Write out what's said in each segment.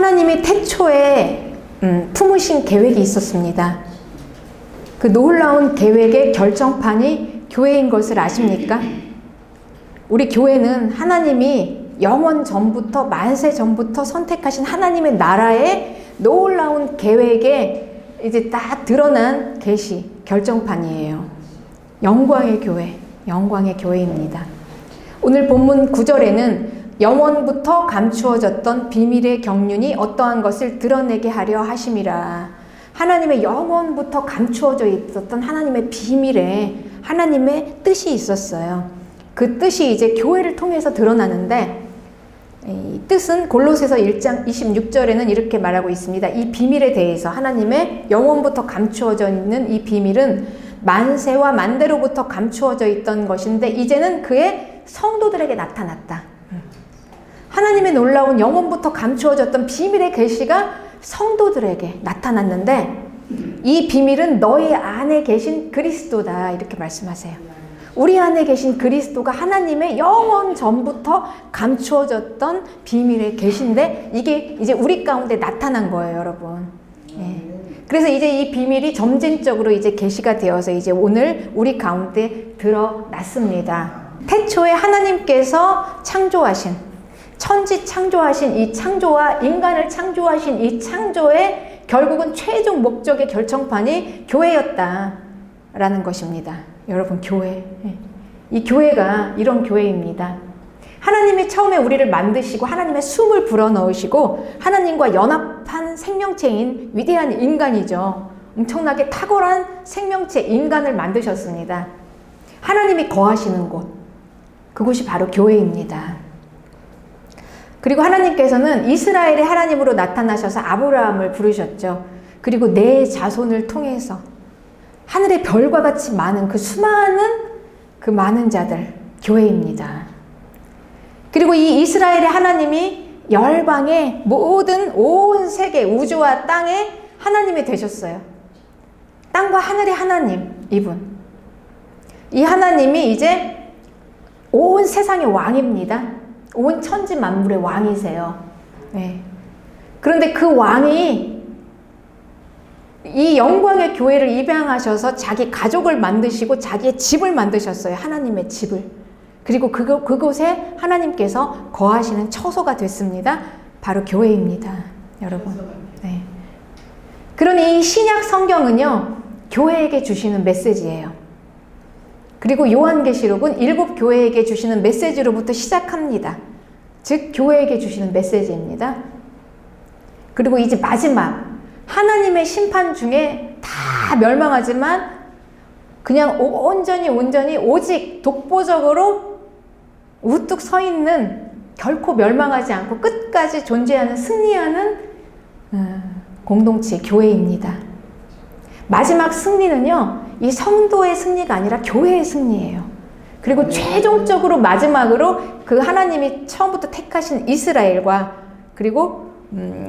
하나님이 태초에 품으신 계획이 있었습니다. 그 놀라운 계획의 결정판이 교회인 것을 아십니까? 우리 교회는 하나님이 영원 전부터, 만세 전부터 선택하신 하나님의 나라의 놀라운 계획에 이제 딱 드러난 계시, 결정판이에요. 영광의 교회, 영광의 교회입니다. 오늘 본문 9절에는 영원부터 감추어졌던 비밀의 경륜이 어떠한 것을 드러내게 하려 하심이라. 하나님의 영원부터 감추어져 있었던 하나님의 비밀에 하나님의 뜻이 있었어요. 그 뜻이 이제 교회를 통해서 드러나는데, 이 뜻은 골로새서 1장 26절에는 이렇게 말하고 있습니다. 이 비밀에 대해서, 하나님의 영원부터 감추어져 있는 이 비밀은 만세와 만대로부터 감추어져 있던 것인데 이제는 그의 성도들에게 나타났다. 하나님의 놀라운 영원부터 감추어졌던 비밀의 계시가 성도들에게 나타났는데, 이 비밀은 너희 안에 계신 그리스도다, 이렇게 말씀하세요. 우리 안에 계신 그리스도가 하나님의 영원 전부터 감추어졌던 비밀의 계시인데, 이게 이제 우리 가운데 나타난 거예요, 여러분. 예. 그래서 이제 이 비밀이 점진적으로 이제 계시가 되어서 이제 오늘 우리 가운데 드러났습니다. 태초에 하나님께서 창조하신, 천지 창조하신 이 창조와 인간을 창조하신 이 창조의 결국은 최종 목적의 결정판이 교회였다라는 것입니다. 여러분, 교회. 이 교회가 이런 교회입니다. 하나님이 처음에 우리를 만드시고 하나님의 숨을 불어넣으시고 하나님과 연합한 생명체인 위대한 인간이죠. 엄청나게 탁월한 생명체 인간을 만드셨습니다. 하나님이 거하시는 곳, 그곳이 바로 교회입니다. 그리고 하나님께서는 이스라엘의 하나님으로 나타나셔서 아브라함을 부르셨죠. 그리고 내 자손을 통해서 하늘의 별과 같이 많은 그 수많은 그 많은 자들, 교회입니다. 그리고 이 이스라엘의 하나님이 열방의 모든 온 세계, 우주와 땅의 하나님이 되셨어요. 땅과 하늘의 하나님, 이분. 이 하나님이 이제 온 세상의 왕입니다. 온 천지 만물의 왕이세요. 네. 그런데 그 왕이 이 영광의 교회를 입양하셔서 자기 가족을 만드시고 자기의 집을 만드셨어요. 하나님의 집을. 그리고 그곳에 하나님께서 거하시는 처소가 됐습니다. 바로 교회입니다. 여러분. 네. 그러니 이 신약 성경은요, 교회에게 주시는 메시지예요. 그리고 요한계시록은 7 교회에게 주시는 메시지로부터 시작합니다. 즉 교회에게 주시는 메시지입니다. 그리고 이제 마지막 하나님의 심판 중에 다 멸망하지만 그냥 온전히 오직 독보적으로 우뚝 서 있는, 결코 멸망하지 않고 끝까지 존재하는, 승리하는 공동체, 교회입니다. 마지막 승리는요, 이 성도의 승리가 아니라 교회의 승리예요. 그리고 최종적으로 마지막으로 그 하나님이 처음부터 택하신 이스라엘과 그리고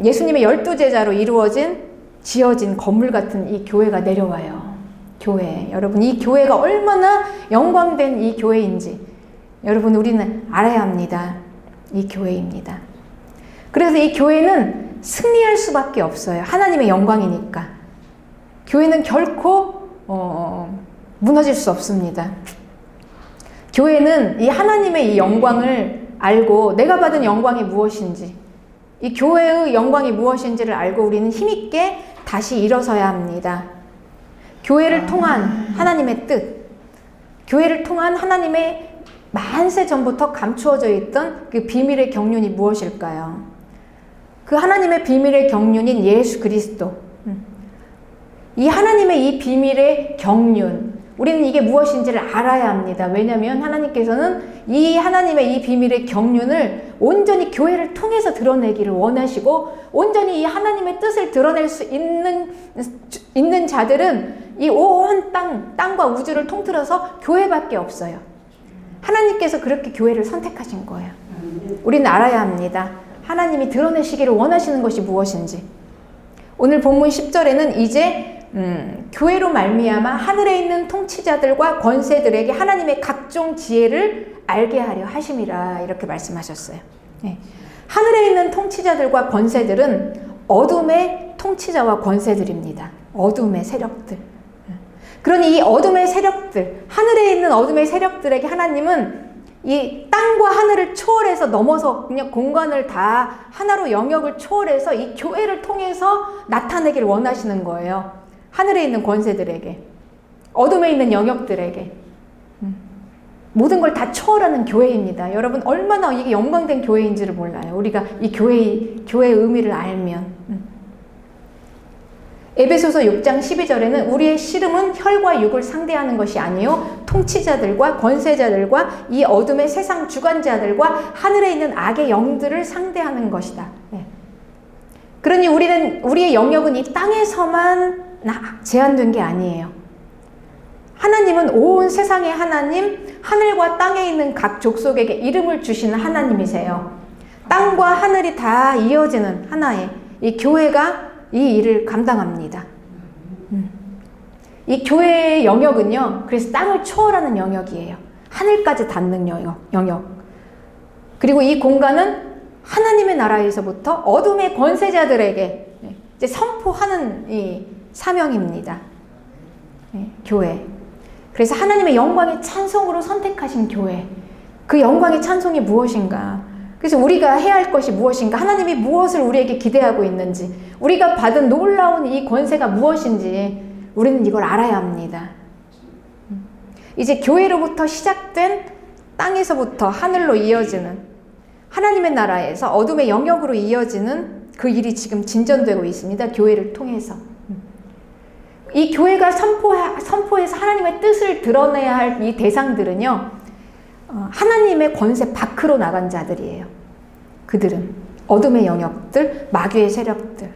예수님의 12제자로 지어진 건물 같은 이 교회가 내려와요. 교회. 여러분, 이 교회가 얼마나 영광된 이 교회인지 여러분, 우리는 알아야 합니다. 이 교회입니다. 그래서 이 교회는 승리할 수밖에 없어요. 하나님의 영광이니까. 교회는 결코 무너질 수 없습니다. 교회는 이 하나님의 이 영광을 알고 내가 받은 영광이 무엇인지, 이 교회의 영광이 무엇인지를 알고 우리는 힘있게 다시 일어서야 합니다. 교회를 통한 하나님의 뜻, 교회를 통한 하나님의 만세 전부터 감추어져 있던 그 비밀의 경륜이 무엇일까요? 그 하나님의 비밀의 경륜인 예수 그리스도. 이 하나님의 이 비밀의 경륜, 우리는 이게 무엇인지를 알아야 합니다. 왜냐하면 하나님께서는 이 하나님의 이 비밀의 경륜을 온전히 교회를 통해서 드러내기를 원하시고, 온전히 이 하나님의 뜻을 드러낼 수 있는 자들은 이 온 땅과 우주를 통틀어서 교회밖에 없어요. 하나님께서 그렇게 교회를 선택하신 거예요. 우리는 알아야 합니다. 하나님이 드러내시기를 원하시는 것이 무엇인지. 오늘 본문 10절에는 이제 교회로 말미암아 하늘에 있는 통치자들과 권세들에게 하나님의 각종 지혜를 알게 하려 하심이라, 이렇게 말씀하셨어요. 네. 하늘에 있는 통치자들과 권세들은 어둠의 통치자와 권세들입니다. 어둠의 세력들. 그러니 이 어둠의 세력들, 하늘에 있는 어둠의 세력들에게 하나님은 이 땅과 하늘을 초월해서 넘어서 그냥 공간을 다 하나로 영역을 초월해서 이 교회를 통해서 나타내기를 원하시는 거예요. 하늘에 있는 권세들에게, 어둠에 있는 영역들에게. 모든 걸 다 초월하는 교회입니다. 여러분 얼마나 이게 영광된 교회인지를 몰라요. 우리가 이 교회의 의미를 알면. 에베소서 6장 12절에는 우리의 씨름은 혈과 육을 상대하는 것이 아니요 통치자들과 권세자들과 이 어둠의 세상 주관자들과 하늘에 있는 악의 영들을 상대하는 것이다. 그러니 우리의 영역은 이 땅에서만 제한된 게 아니에요. 하나님은 온 세상의 하나님, 하늘과 땅에 있는 각 족속에게 이름을 주시는 하나님이세요. 땅과 하늘이 다 이어지는 하나의 이 교회가 이 일을 감당합니다. 이 교회의 영역은요, 그래서 땅을 초월하는 영역이에요. 하늘까지 닿는 영역. 그리고 이 공간은 하나님의 나라에서부터 어둠의 권세자들에게 이제 선포하는 이 사명입니다. 교회. 그래서 하나님의 영광의 찬송으로 선택하신 교회. 그 영광의 찬송이 무엇인가? 그래서 우리가 해야 할 것이 무엇인가? 하나님이 무엇을 우리에게 기대하고 있는지, 우리가 받은 놀라운 이 권세가 무엇인지 우리는 이걸 알아야 합니다. 이제 교회로부터 시작된 땅에서부터 하늘로 이어지는 하나님의 나라에서 어둠의 영역으로 이어지는 그 일이 지금 진전되고 있습니다. 교회를 통해서. 이 교회가 선포해서 하나님의 뜻을 드러내야 할 이 대상들은요, 하나님의 권세 밖으로 나간 자들이에요. 그들은 어둠의 영역들, 마귀의 세력들,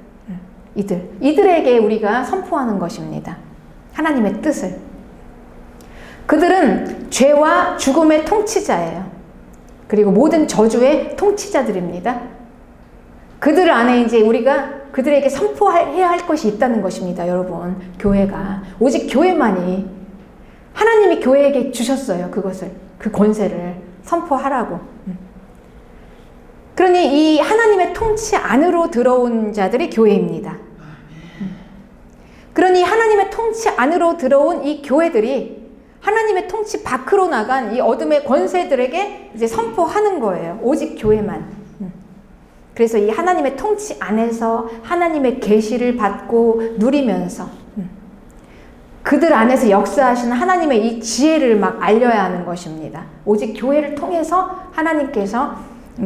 이들에게 우리가 선포하는 것입니다. 하나님의 뜻을. 그들은 죄와 죽음의 통치자예요. 그리고 모든 저주의 통치자들입니다. 그들 안에 이제 우리가 그들에게 선포해야 할 것이 있다는 것입니다. 여러분, 교회가 오직 교회만이 하나님이 교회에게 주셨어요. 그것을, 그 권세를 선포하라고. 그러니 이 하나님의 통치 안으로 들어온 자들이 교회입니다. 그러니 하나님의 통치 안으로 들어온 이 교회들이 하나님의 통치 밖으로 나간 이 어둠의 권세들에게 이제 선포하는 거예요. 오직 교회만. 그래서 이 하나님의 통치 안에서 하나님의 계시를 받고 누리면서 그들 안에서 역사하시는 하나님의 이 지혜를 막 알려야 하는 것입니다. 오직 교회를 통해서 하나님께서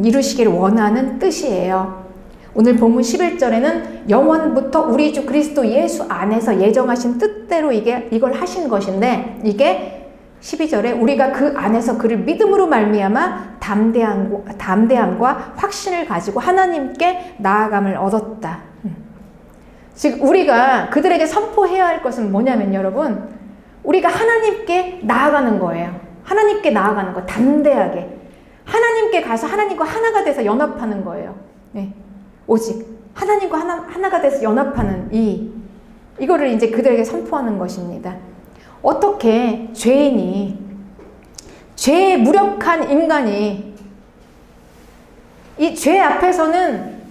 이루시기를 원하는 뜻이에요. 오늘 본문 11절에는 영원부터 우리 주 그리스도 예수 안에서 예정하신 뜻대로 이걸 하신 것인데, 이게 12절에 우리가 그 안에서 그를 믿음으로 말미암아 담대함과 확신을 가지고 하나님께 나아감을 얻었다. 즉 우리가 그들에게 선포해야 할 것은 뭐냐면, 여러분, 우리가 하나님께 나아가는 거예요. 하나님께 나아가는 거, 담대하게 하나님께 가서 하나님과 하나가 돼서 연합하는 거예요. 오직 하나님과 하나가 돼서 연합하는 이거를 이제 그들에게 선포하는 것입니다. 어떻게 죄인이, 죄에 무력한 인간이, 이 죄 앞에서는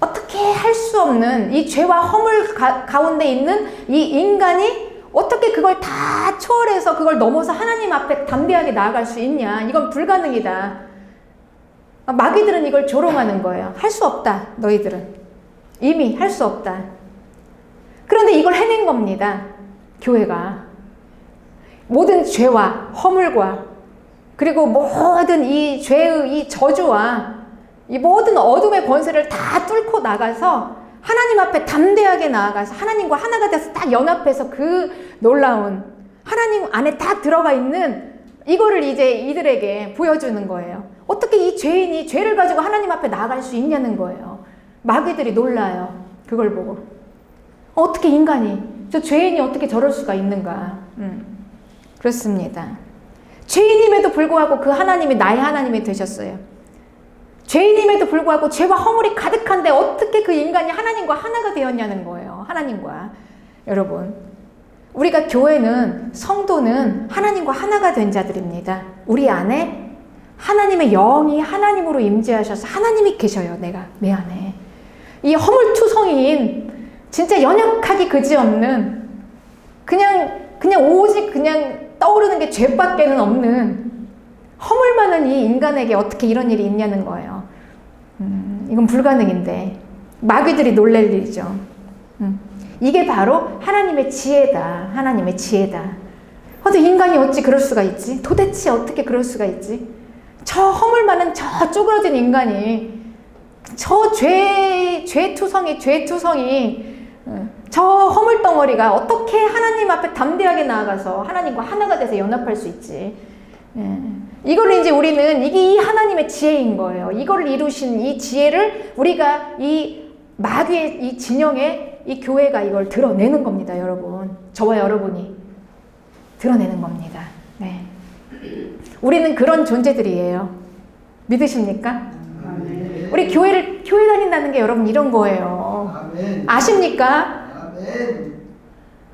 어떻게 할 수 없는 이 죄와 허물 가운데 있는 이 인간이 어떻게 그걸 다 초월해서 그걸 넘어서 하나님 앞에 담대하게 나아갈 수 있냐? 이건 불가능이다. 마귀들은 이걸 조롱하는 거예요. 할 수 없다, 너희들은. 이미 할 수 없다. 그런데 이걸 해낸 겁니다. 교회가. 모든 죄와 허물과 그리고 모든 이 죄의 이 저주와 이 모든 어둠의 권세를 다 뚫고 나가서 하나님 앞에 담대하게 나아가서 하나님과 하나가 돼서 딱 연합해서 그 놀라운 하나님 안에 딱 들어가 있는 이거를 이제 이들에게 보여주는 거예요. 어떻게 이 죄인이 죄를 가지고 하나님 앞에 나아갈 수 있냐는 거예요. 마귀들이 놀라요. 그걸 보고. 어떻게 인간이, 저 죄인이 어떻게 저럴 수가 있는가. 그렇습니다. 죄인임에도 불구하고 그 하나님이 나의 하나님이 되셨어요. 죄인임에도 불구하고 죄와 허물이 가득한데 어떻게 그 인간이 하나님과 하나가 되었냐는 거예요. 하나님과. 여러분, 우리가 교회는, 성도는 하나님과 하나가 된 자들입니다. 우리 안에 하나님의 영이 하나님으로 임재하셔서 하나님이 계셔요. 내 안에. 이 허물투성이인 진짜 연약하기 그지없는 그냥 오직 그냥 떠오르는 게 죄밖에는 없는 허물 많은 이 인간에게 어떻게 이런 일이 있냐는 거예요. 이건 불가능인데 마귀들이 놀랄 일이죠. 이게 바로 하나님의 지혜다. 하나님의 지혜다. 근데 인간이 어찌 그럴 수가 있지? 도대체 어떻게 그럴 수가 있지? 저 허물 많은 저 쪼그러진 인간이 저 죄투성이 저 허물덩어리가 어떻게 하나님 앞에 담대하게 나아가서 하나님과 하나가 돼서 연합할 수 있지? 이거를 이제 우리는 이게 이 하나님의 지혜인 거예요. 이거를 이루신 이 지혜를 우리가 이 마귀의 이 진영에 이 교회가 이걸 드러내는 겁니다, 여러분. 저와 여러분이 드러내는 겁니다. 네. 우리는 그런 존재들이에요. 믿으십니까? 아멘. 우리 교회 다닌다는 게 여러분 이런 거예요. 아멘. 아십니까?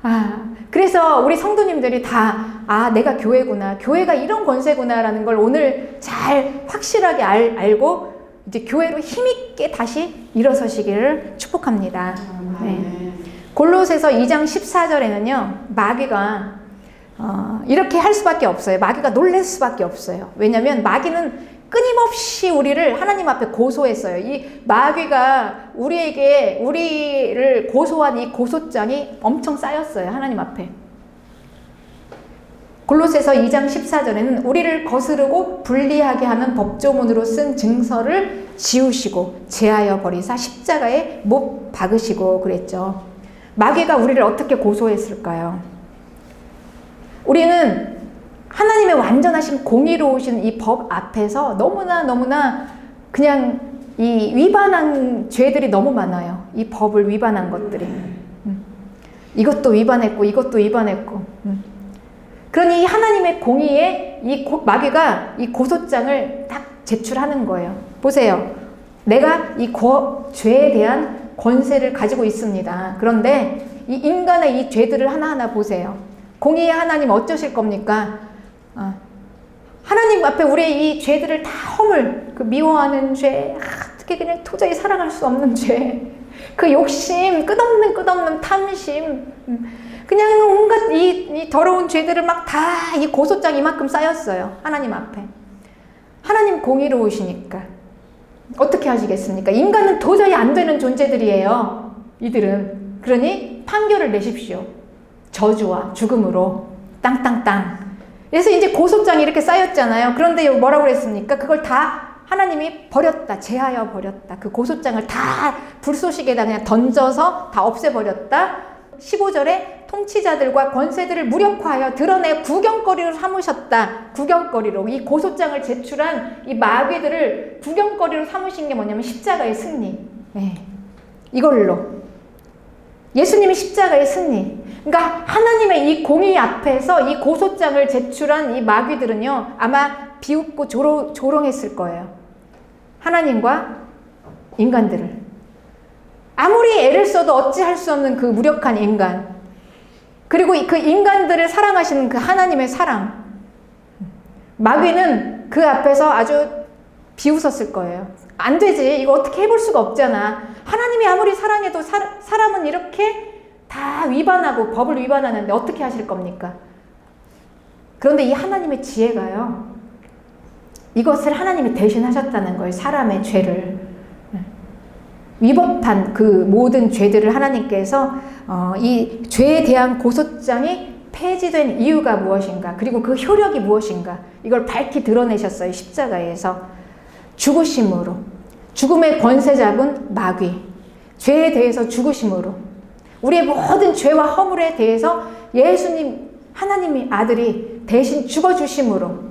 아멘. 그래서 우리 성도님들이 다 내가 교회구나, 교회가 이런 권세구나라는 걸 오늘 잘 확실하게 알고 이제 교회로 힘있게 다시 일어서시기를 축복합니다. 네. 골로새서 2장 14절에는요 마귀가 이렇게 할 수밖에 없어요. 마귀가 놀랄 수밖에 없어요. 왜냐하면 마귀는 끊임없이 우리를 하나님 앞에 고소했어요. 이 마귀가 우리를 고소한 이 고소장이 엄청 쌓였어요. 하나님 앞에. 골로새서 2장 14절에는 우리를 거스르고 불리하게 하는 법조문으로 쓴 증서를 지우시고 제하여 버리사 십자가에 못 박으시고 그랬죠. 마귀가 우리를 어떻게 고소했을까요? 우리는 하나님의 완전하신 공의로우신 이 법 앞에서 너무나 그냥 이 위반한 죄들이 너무 많아요. 이 법을 위반한 것들이. 이것도 위반했고. 그러니 이 하나님의 공의에 마귀가 이 고소장을 딱 제출하는 거예요. 보세요. 내가 이 죄에 대한 권세를 가지고 있습니다. 그런데 이 인간의 이 죄들을 하나하나 보세요. 공의의 하나님 어쩌실 겁니까? 하나님 앞에 우리의 이 죄들을 다 미워하는 죄, 어떻게 그냥 도저히 사랑할 수 없는 죄, 그 욕심, 끝없는 탐심, 그냥 온갖 이 더러운 죄들을 막 다 이 고소장 이만큼 쌓였어요. 하나님 앞에. 하나님 공의로우시니까 어떻게 하시겠습니까? 인간은 도저히 안 되는 존재들이에요. 이들은. 그러니 판결을 내십시오. 저주와 죽음으로 땅땅땅. 그래서 이제 고소장이 이렇게 쌓였잖아요. 그런데 뭐라고 그랬습니까? 그걸 다 하나님이 버렸다. 제하여 버렸다. 그 고소장을 다 불쏘시개에다 그냥 던져서 다 없애버렸다. 15절에 통치자들과 권세들을 무력화하여 드러내 구경거리로 삼으셨다. 구경거리로. 이 고소장을 제출한 이 마귀들을 구경거리로 삼으신 게 뭐냐면 십자가의 승리. 네. 이걸로. 예수님이 십자가의 승리. 그러니까 하나님의 이 공의 앞에서 이 고소장을 제출한 이 마귀들은요 아마 비웃고 조롱했을 거예요. 하나님과 인간들을. 아무리 애를 써도 어찌할 수 없는 그 무력한 인간, 그리고 그 인간들을 사랑하시는 그 하나님의 사랑, 마귀는 그 앞에서 아주 비웃었을 거예요. 안 되지, 이거 어떻게 해볼 수가 없잖아. 하나님이 아무리 사랑해도 사람은 이렇게 다 위반하고 법을 위반하는데 어떻게 하실 겁니까? 그런데 이 하나님의 지혜가요, 이것을 하나님이 대신하셨다는 거예요. 사람의 죄를 위법한 그 모든 죄들을 하나님께서 이 죄에 대한 고소장이 폐지된 이유가 무엇인가, 그리고 그 효력이 무엇인가, 이걸 밝히 드러내셨어요. 십자가에서. 죽으심으로, 죽음의 권세 잡은 마귀, 죄에 대해서 죽으심으로, 우리의 모든 죄와 허물에 대해서 예수님, 하나님의 아들이 대신 죽어주심으로,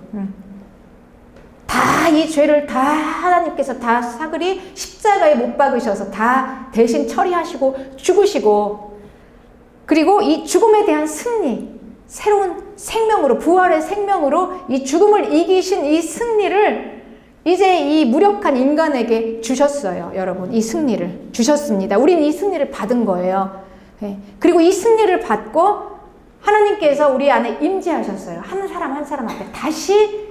다 이 죄를 다 하나님께서 다 사그리 십자가에 못 박으셔서 다 대신 처리하시고 죽으시고, 그리고 이 죽음에 대한 승리, 새로운 생명으로, 부활의 생명으로 이 죽음을 이기신 이 승리를 이제 이 무력한 인간에게 주셨어요. 여러분, 이 승리를 주셨습니다. 우리는 이 승리를 받은 거예요. 그리고 이 승리를 받고 하나님께서 우리 안에 임재하셨어요. 한 사람 한 사람 앞에 다시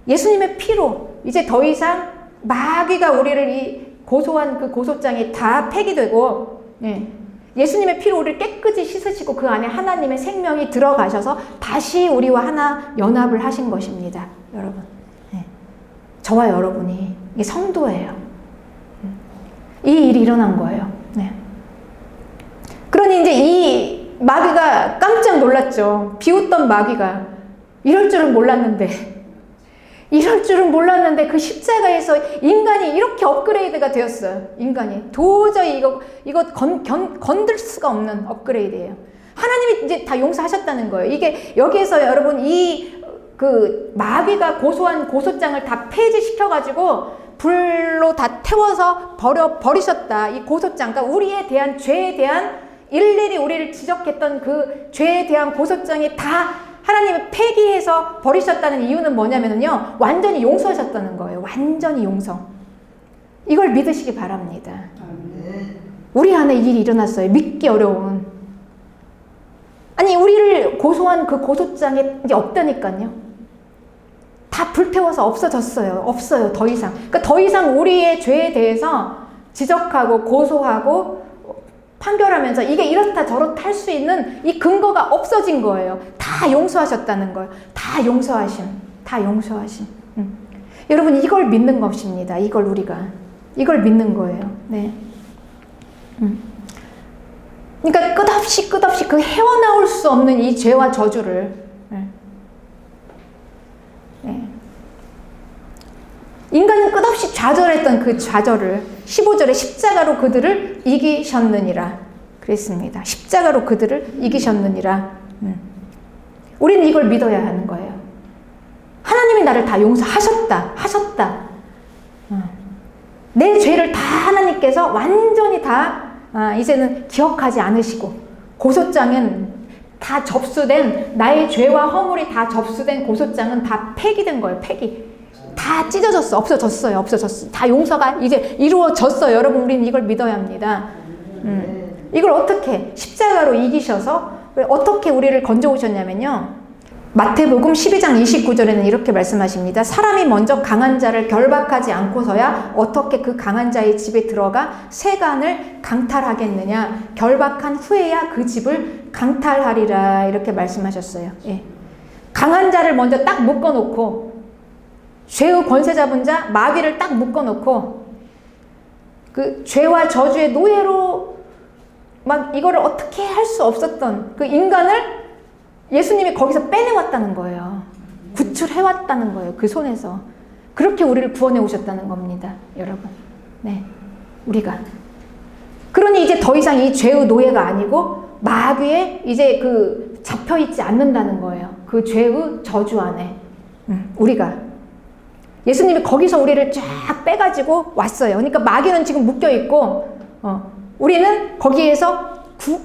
예수님의 피로 이제 더 이상 마귀가 우리를 이 고소한 그 고소장이 다 폐기되고, 예수님의 피로 우리를 깨끗이 씻으시고 그 안에 하나님의 생명이 들어가셔서 다시 우리와 하나 연합을 하신 것입니다. 여러분, 저와 여러분이 이게 성도예요. 이 일이 일어난 거예요. 그러니 이제 이 마귀가 깜짝 놀랐죠. 비웃던 마귀가 이럴 줄은 몰랐는데 그 십자가에서 인간이 이렇게 업그레이드가 되었어요. 인간이 도저히 이거 건들 수가 없는 업그레이드예요. 하나님이 이제 다 용서하셨다는 거예요. 이게 여기에서 여러분 그 마귀가 고소한 고소장을 다 폐지시켜가지고 불로 다 태워서 버리셨다. 이 고소장, 그러니까 우리에 대한 죄에 대한 일일이 우리를 지적했던 그 죄에 대한 고소장이 다 하나님이 폐기해서 버리셨다는 이유는 뭐냐면요, 완전히 용서하셨다는 거예요. 완전히 용서. 이걸 믿으시기 바랍니다. 우리 안에 이 일이 일어났어요. 믿기 어려운. 아니, 우리를 고소한 그 고소장이 이제 없다니까요. 다 불태워서 없어졌어요. 없어요. 더 이상. 그러니까 더 이상 우리의 죄에 대해서 지적하고 고소하고 판결하면서 이게 이렇다 저렇다 할 수 있는 이 근거가 없어진 거예요. 다 용서하셨다는 거예요. 다 용서하심. 여러분, 이걸 믿는 것입니다. 이걸 믿는 거예요. 네. 그러니까 끝없이 그 헤어나올 수 없는 이 죄와 저주를, 인간은 끝없이 좌절했던 그 좌절을 15절에 십자가로 그들을 이기셨느니라 그랬습니다. 십자가로 그들을 이기셨느니라. 우리는 이걸 믿어야 하는 거예요. 하나님이 나를 다 용서하셨다. 내 죄를 다 하나님께서 완전히 다 이제는 기억하지 않으시고, 고소장은 다 접수된, 나의 죄와 허물이 다 접수된 고소장은 다 폐기된 거예요. 다 찢어졌어. 없어졌어요. 다 용서가 이제 이루어졌어요. 여러분, 우리는 이걸 믿어야 합니다. 이걸 어떻게 십자가로 이기셔서 어떻게 우리를 건져오셨냐면요, 마태복음 12장 29절에는 이렇게 말씀하십니다. 사람이 먼저 강한 자를 결박하지 않고서야 어떻게 그 강한 자의 집에 들어가 세간을 강탈하겠느냐. 결박한 후에야 그 집을 강탈하리라. 이렇게 말씀하셨어요. 강한 자를 먼저 딱 묶어놓고, 죄의 권세 잡은 자 마귀를 딱 묶어놓고, 그 죄와 저주의 노예로 막 이거를 어떻게 할 수 없었던 그 인간을 예수님이 거기서 빼내왔다는 거예요. 구출해왔다는 거예요. 그 손에서. 그렇게 우리를 구원해 오셨다는 겁니다. 여러분. 우리가. 그러니 이제 더 이상 이 죄의 노예가 아니고 마귀에 이제 그 잡혀있지 않는다는 거예요. 그 죄의 저주 안에. 우리가. 예수님이 거기서 우리를 쫙 빼가지고 왔어요. 그러니까 마귀는 지금 묶여있고, 우리는 거기에서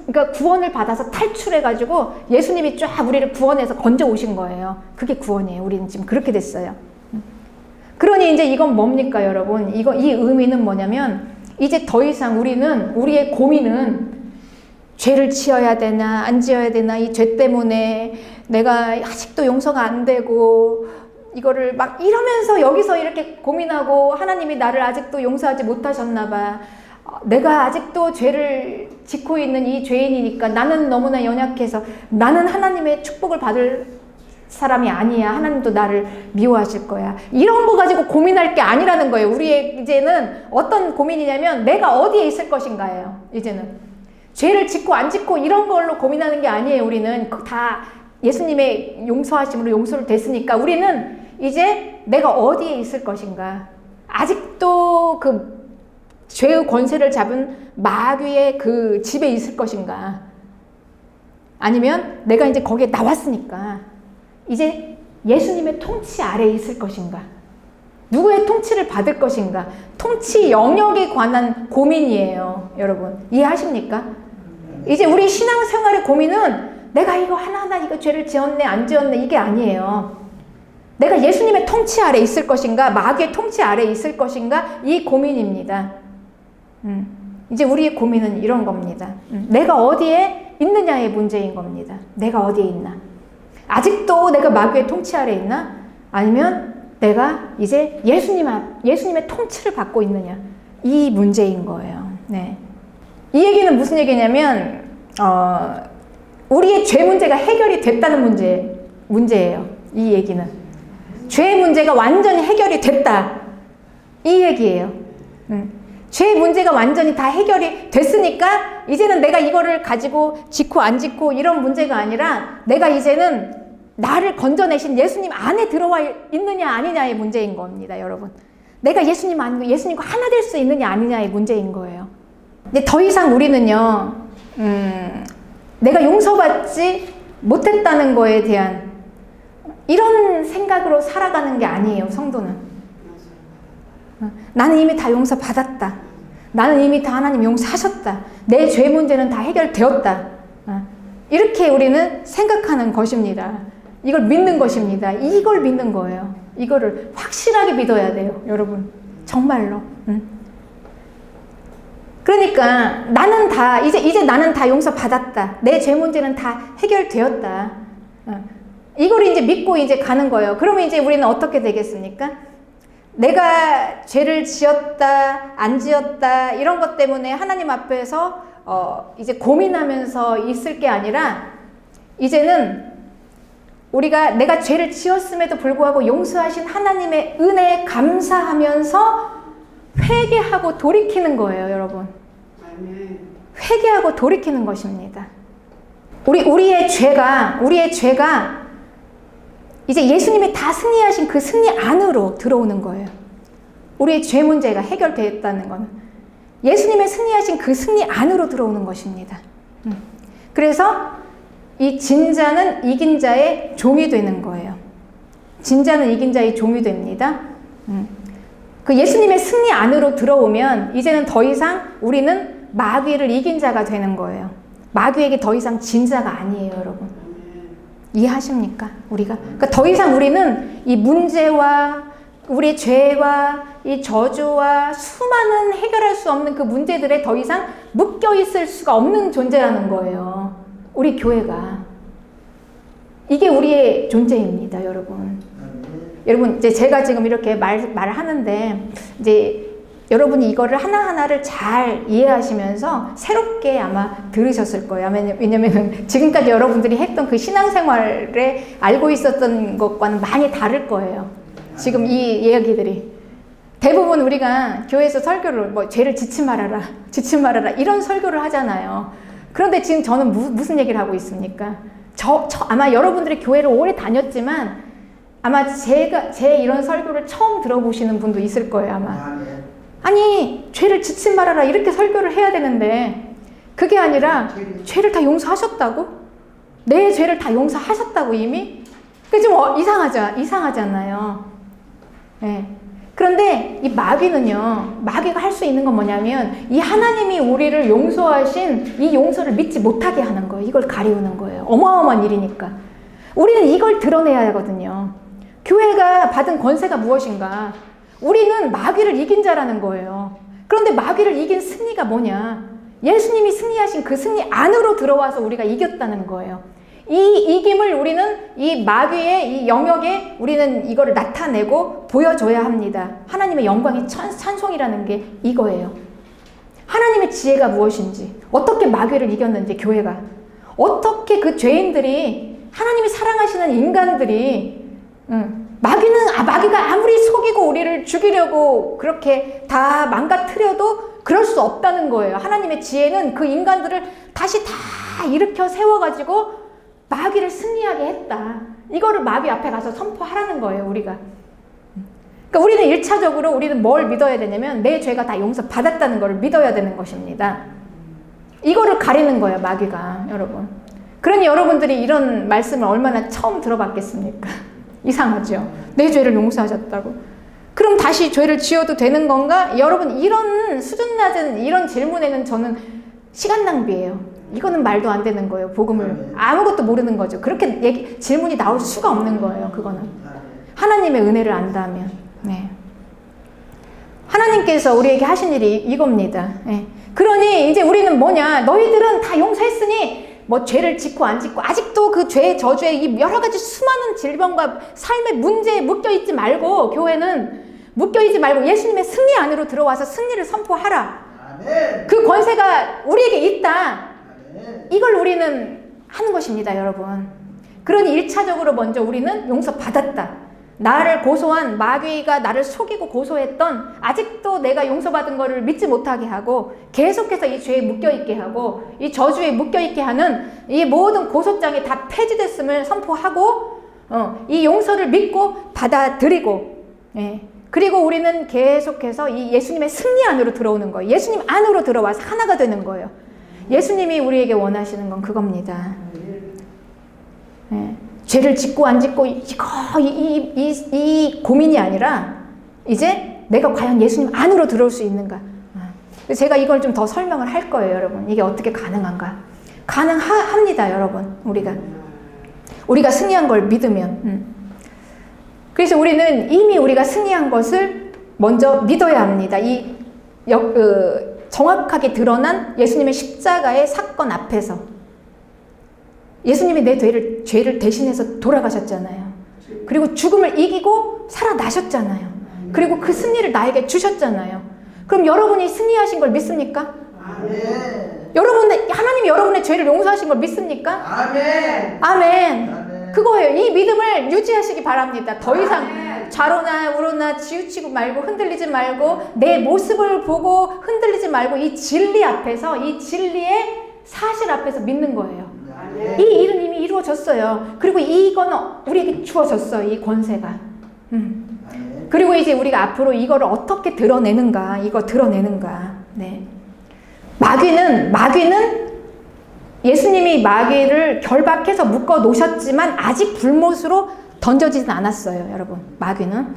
그러니까 구원을 받아서 탈출해가지고 예수님이 쫙 우리를 구원해서 건져 오신 거예요. 그게 구원이에요. 우리는 지금 그렇게 됐어요. 그러니 이제 이건 뭡니까, 여러분? 이 의미는 뭐냐면, 이제 더 이상 우리의 고민은 죄를 지어야 되나, 안 지어야 되나, 이 죄 때문에 내가 아직도 용서가 안 되고, 이거를 막 이러면서 여기서 이렇게 고민하고, 하나님이 나를 아직도 용서하지 못하셨나 봐. 내가 아직도 죄를 짓고 있는 이 죄인이니까 나는 너무나 연약해서 나는 하나님의 축복을 받을 사람이 아니야. 하나님도 나를 미워하실 거야. 이런 거 가지고 고민할 게 아니라는 거예요. 우리의 이제는 어떤 고민이냐면 내가 어디에 있을 것인가예요. 이제는 죄를 짓고 안 짓고 이런 걸로 고민하는 게 아니에요. 우리는 다 예수님의 용서하심으로 용서를 됐으니까 우리는 이제 내가 어디에 있을 것인가. 아직도 그 죄의 권세를 잡은 마귀의 그 집에 있을 것인가. 아니면 내가 이제 거기에 나왔으니까 이제 예수님의 통치 아래에 있을 것인가. 누구의 통치를 받을 것인가. 통치 영역에 관한 고민이에요. 여러분 이해하십니까? 이제 우리 신앙생활의 고민은 내가 이거 하나하나 이거 죄를 지었네 안 지었네 이게 아니에요. 내가 예수님의 통치 아래에 있을 것인가 마귀의 통치 아래에 있을 것인가 이 고민입니다. 이제 우리의 고민은 이런 겁니다. 내가 어디에 있느냐의 문제인 겁니다. 내가 어디에 있나? 아직도 내가 마귀의 통치 아래에 있나? 아니면 내가 이제 예수님의 통치를 받고 있느냐. 이 문제인 거예요. 네. 이 얘기는 무슨 얘기냐면, 우리의 죄 문제가 해결이 됐다는 문제예요. 이 얘기는. 죄 문제가 완전히 해결이 됐다. 이 얘기예요. 죄 문제가 완전히 다 해결이 됐으니까 이제는 내가 이거를 가지고 지고 안 지고 이런 문제가 아니라 내가 이제는 나를 건져내신 예수님 안에 들어와 있느냐 아니냐의 문제인 겁니다, 여러분. 내가 예수님 아니고 예수님과 하나 될 수 있느냐 아니냐의 문제인 거예요. 근데 더 이상 우리는요, 내가 용서받지 못했다는 거에 대한 이런 생각으로 살아가는 게 아니에요, 성도는. 나는 이미 다 용서받았다. 나는 이미 다 하나님 용서하셨다. 내 죄 문제는 다 해결되었다. 이렇게 우리는 생각하는 것입니다. 이걸 믿는 것입니다. 이걸 믿는 거예요. 이거를 확실하게 믿어야 돼요, 여러분. 정말로. 그러니까 나는 다 이제 나는 다 용서받았다. 내 죄 문제는 다 해결되었다. 이걸 이제 믿고 이제 가는 거예요. 그러면 이제 우리는 어떻게 되겠습니까? 내가 죄를 지었다, 안 지었다, 이런 것 때문에 하나님 앞에서 이제 고민하면서 있을 게 아니라, 이제는 우리가 내가 죄를 지었음에도 불구하고 용서하신 하나님의 은혜에 감사하면서 회개하고 돌이키는 거예요, 여러분. 회개하고 돌이키는 것입니다. 우리의 죄가 이제 예수님이 다 승리하신 그 승리 안으로 들어오는 거예요. 우리의 죄 문제가 해결되었다는 것은 예수님의 승리하신 그 승리 안으로 들어오는 것입니다. 그래서 이 진자는 이긴 자의 종이 되는 거예요. 진자는 이긴 자의 종이 됩니다. 그 예수님의 승리 안으로 들어오면 이제는 더 이상 우리는 마귀를 이긴 자가 되는 거예요. 마귀에게 더 이상 진자가 아니에요, 여러분. 이해하십니까? 그러니까 더 이상 우리는 이 문제와 우리의 죄와 이 저주와 수많은 해결할 수 없는 그 문제들에 더 이상 묶여 있을 수가 없는 존재라는 거예요. 우리 교회가. 이게 우리의 존재입니다, 여러분. 여러분, 이제 제가 지금 이렇게 말하는데, 이제 여러분이 이거를 하나하나를 잘 이해하시면서 새롭게 아마 들으셨을 거예요. 왜냐면 지금까지 여러분들이 했던 그 신앙생활에 알고 있었던 것과는 많이 다를 거예요. 지금 이 이야기들이. 대부분 우리가 교회에서 설교를 죄를 짓지 말아라 이런 설교를 하잖아요. 그런데 지금 저는 무슨 얘기를 하고 있습니까? 아마 여러분들이 교회를 오래 다녔지만 아마 제 이런 설교를 처음 들어보시는 분도 있을 거예요, 아마. 아니, 죄를 짓지 말아라 이렇게 설교를 해야 되는데 그게 아니라 죄를 다 용서하셨다고? 내 죄를 다 용서하셨다고 이미? 그게 좀 이상하잖아요. 네. 그런데 이 마귀가 할 수 있는 건 뭐냐면 이 하나님이 우리를 용서하신 이 용서를 믿지 못하게 하는 거예요. 이걸 가리우는 거예요. 어마어마한 일이니까. 우리는 이걸 드러내야 하거든요. 교회가 받은 권세가 무엇인가? 우리는 마귀를 이긴 자라는 거예요. 그런데 마귀를 이긴 승리가 뭐냐? 예수님이 승리하신 그 승리 안으로 들어와서 우리가 이겼다는 거예요. 이 이김을 우리는 이 마귀의 이 영역에 우리는 이거를 나타내고 보여줘야 합니다. 하나님의 영광이 찬송이라는 게 이거예요. 하나님의 지혜가 무엇인지, 어떻게 마귀를 이겼는지, 교회가 어떻게 그 죄인들이, 하나님이 사랑하시는 인간들이, 마귀가 아무리 속이고 우리를 죽이려고 그렇게 다 망가뜨려도 그럴 수 없다는 거예요. 하나님의 지혜는 그 인간들을 다시 다 일으켜 세워가지고 마귀를 승리하게 했다. 이거를 마귀 앞에 가서 선포하라는 거예요, 우리가. 그러니까 우리는 1차적으로 우리는 뭘 믿어야 되냐면 내 죄가 다 용서받았다는 걸 믿어야 되는 것입니다. 이거를 가리는 거예요, 마귀가, 여러분. 그러니 여러분들이 이런 말씀을 얼마나 처음 들어봤겠습니까? 이상하죠? 내 죄를 용서하셨다고. 그럼 다시 죄를 지어도 되는 건가? 여러분, 이런 수준 낮은 이런 질문에는 저는 시간 낭비예요. 이거는 말도 안 되는 거예요. 복음을 아무것도 모르는 거죠. 그렇게 질문이 나올 수가 없는 거예요. 그거는 하나님의 은혜를 안다면. 네. 하나님께서 우리에게 하신 일이 이겁니다. 네. 그러니 이제 우리는 뭐냐? 너희들은 다 용서했으니 뭐 죄를 짓고 안 짓고 아직도 그 죄의 저주에 이 여러 가지 수많은 질병과 삶의 문제에 묶여있지 말고, 교회는 묶여있지 말고 예수님의 승리 안으로 들어와서 승리를 선포하라. 아멘. 그 권세가 우리에게 있다. 아멘. 이걸 우리는 하는 것입니다, 여러분. 그러니 1차적으로 먼저 우리는 용서받았다. 나를 고소한 마귀가 나를 속이고 고소했던, 아직도 내가 용서받은 것을 믿지 못하게 하고 계속해서 이 죄에 묶여있게 하고 이 저주에 묶여있게 하는 이 모든 고소장이 다 폐지됐음을 선포하고 이 용서를 믿고 받아들이고, 그리고 우리는 계속해서 이 예수님의 승리 안으로 들어오는 거예요. 예수님 안으로 들어와서 하나가 되는 거예요. 예수님이 우리에게 원하시는 건 그겁니다. 죄를 짓고 안 짓고 이 고민이 아니라 이제 내가 과연 예수님 안으로 들어올 수 있는가. 제가 이걸 좀 더 설명을 할 거예요, 여러분. 이게 어떻게 가능한가. 가능합니다, 여러분. 우리가 승리한 걸 믿으면. 그래서 우리는 이미 우리가 승리한 것을 먼저 믿어야 합니다. 정확하게 드러난 예수님의 십자가의 사건 앞에서. 예수님이 내 죄를 대신해서 돌아가셨잖아요. 그리고 죽음을 이기고 살아나셨잖아요. 그리고 그 승리를 나에게 주셨잖아요. 그럼 여러분이 승리하신 걸 믿습니까? 아멘. 하나님이 여러분의 죄를 용서하신 걸 믿습니까? 아멘. 아멘. 아멘. 그거예요. 이 믿음을 유지하시기 바랍니다. 더 이상 좌로나 우로나 치우치고 말고 흔들리지 말고 내 모습을 보고 흔들리지 말고 이 진리 앞에서, 이 진리의 사실 앞에서 믿는 거예요. 이 일은 이미 이루어졌어요. 그리고 이거는 우리에게 주어졌어요. 이 권세가. 그리고 이제 우리가 앞으로 이거를 어떻게 드러내는가, 네. 마귀는 예수님이 마귀를 결박해서 묶어 놓으셨지만 아직 불못으로 던져지진 않았어요, 여러분. 마귀는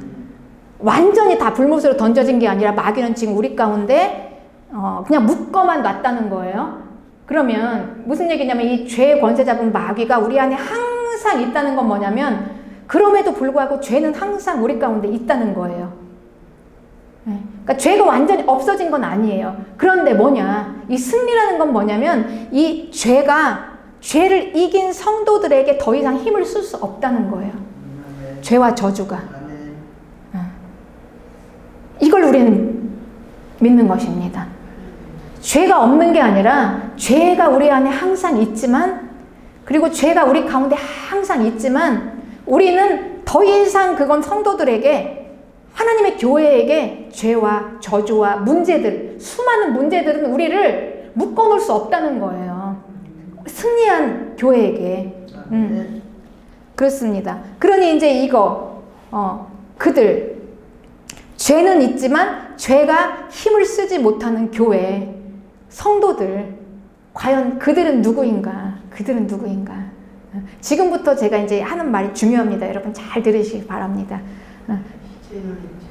완전히 다 불못으로 던져진 게 아니라 마귀는 지금 우리 가운데 그냥 묶어만 놨다는 거예요. 그러면 무슨 얘기냐면 이 죄의 권세 잡은 마귀가 우리 안에 항상 있다는 건 뭐냐면, 그럼에도 불구하고 죄는 항상 우리 가운데 있다는 거예요. 그러니까 죄가 완전히 없어진 건 아니에요. 그런데 뭐냐, 이 승리라는 건 뭐냐면 이 죄를 이긴 성도들에게 더 이상 힘을 쓸 수 없다는 거예요. 죄와 저주가. 이걸 우리는 믿는 것입니다. 죄가 없는 게 아니라 죄가 우리 안에 항상 있지만, 그리고 죄가 우리 가운데 항상 있지만 우리는 더 이상 그건 성도들에게, 하나님의 교회에게 죄와 저주와 문제들, 수많은 문제들은 우리를 묶어놓을 수 없다는 거예요. 승리한 교회에게. 그렇습니다. 그러니 이제 그들, 죄는 있지만 죄가 힘을 쓰지 못하는 교회, 성도들, 과연 그들은 누구인가? 지금부터 제가 이제 하는 말이 중요합니다. 여러분 잘 들으시기 바랍니다.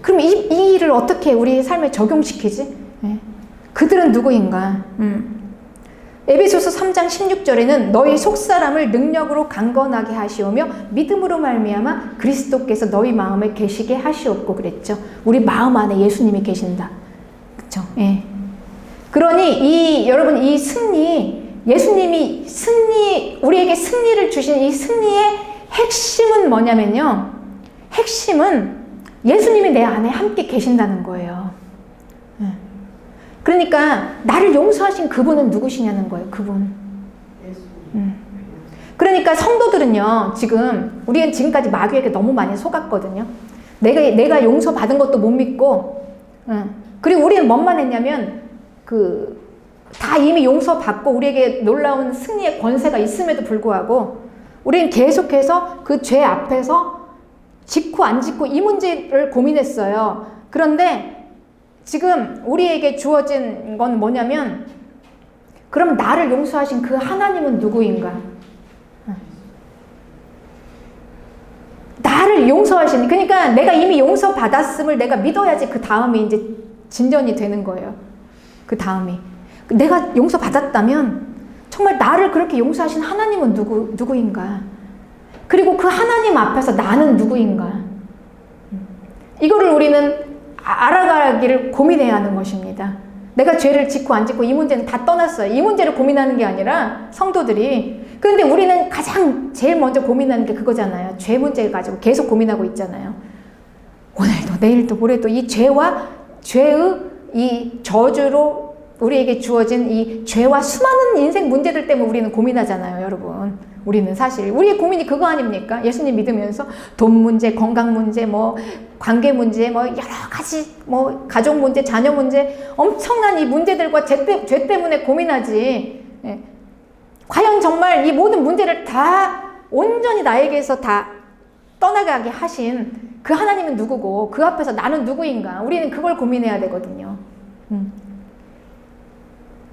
그럼 이 일을 어떻게 우리 삶에 적용시키지? 그들은 누구인가? 에베소서 3장 16절에는 너희 속사람을 능력으로 강건하게 하시오며 믿음으로 말미암아 그리스도께서 너희 마음에 계시게 하시옵고 그랬죠. 우리 마음 안에 예수님이 계신다. 그렇죠? 예. 그러니 여러분 이 승리, 예수님이 우리에게 승리를 주신 이 승리의 핵심은 뭐냐면요. 핵심은 예수님이 내 안에 함께 계신다는 거예요. 그러니까 나를 용서하신 그분은 누구시냐는 거예요. 그분. 그러니까 성도들은요, 우리는 지금까지 마귀에게 너무 많이 속았거든요. 내가 용서받은 것도 못 믿고, 그리고 우리는 뭐만 했냐면 다 이미 용서받고 우리에게 놀라운 승리의 권세가 있음에도 불구하고 우리는 계속해서 그 죄 앞에서 짓고 안 짓고 이 문제를 고민했어요. 그런데 지금 우리에게 주어진 건 뭐냐면, 그럼 나를 용서하신 그 하나님은 누구인가? 나를 용서하신, 그러니까 내가 이미 용서받았음을 내가 믿어야지 그 다음이 이제 진전이 되는 거예요. 그 다음이. 내가 용서받았다면 정말 나를 그렇게 용서하신 하나님은 누구인가? 그리고 그 하나님 앞에서 나는 누구인가? 이거를 우리는 알아가기를 고민해야 하는 것입니다. 내가 죄를 짓고 안 짓고 이 문제는 다 떠났어요. 이 문제를 고민하는 게 아니라 성도들이. 그런데 우리는 가장 제일 먼저 고민하는 게 그거잖아요. 죄 문제를 가지고 계속 고민하고 있잖아요. 오늘도 내일도 모레도 이 죄와 죄의 이 저주로 우리에게 주어진 이 죄와 수많은 인생 문제들 때문에 우리는 고민하잖아요, 여러분. 우리는 사실 우리의 고민이 그거 아닙니까? 예수님 믿으면서 돈 문제, 건강 문제, 뭐 관계 문제, 뭐 여러 가지 뭐 가족 문제, 자녀 문제, 엄청난 이 문제들과 죄 때문에 고민하지. 예. 과연 정말 이 모든 문제를 다 온전히 나에게서 다 떠나가게 하신 그 하나님은 누구고 그 앞에서 나는 누구인가? 우리는 그걸 고민해야 되거든요.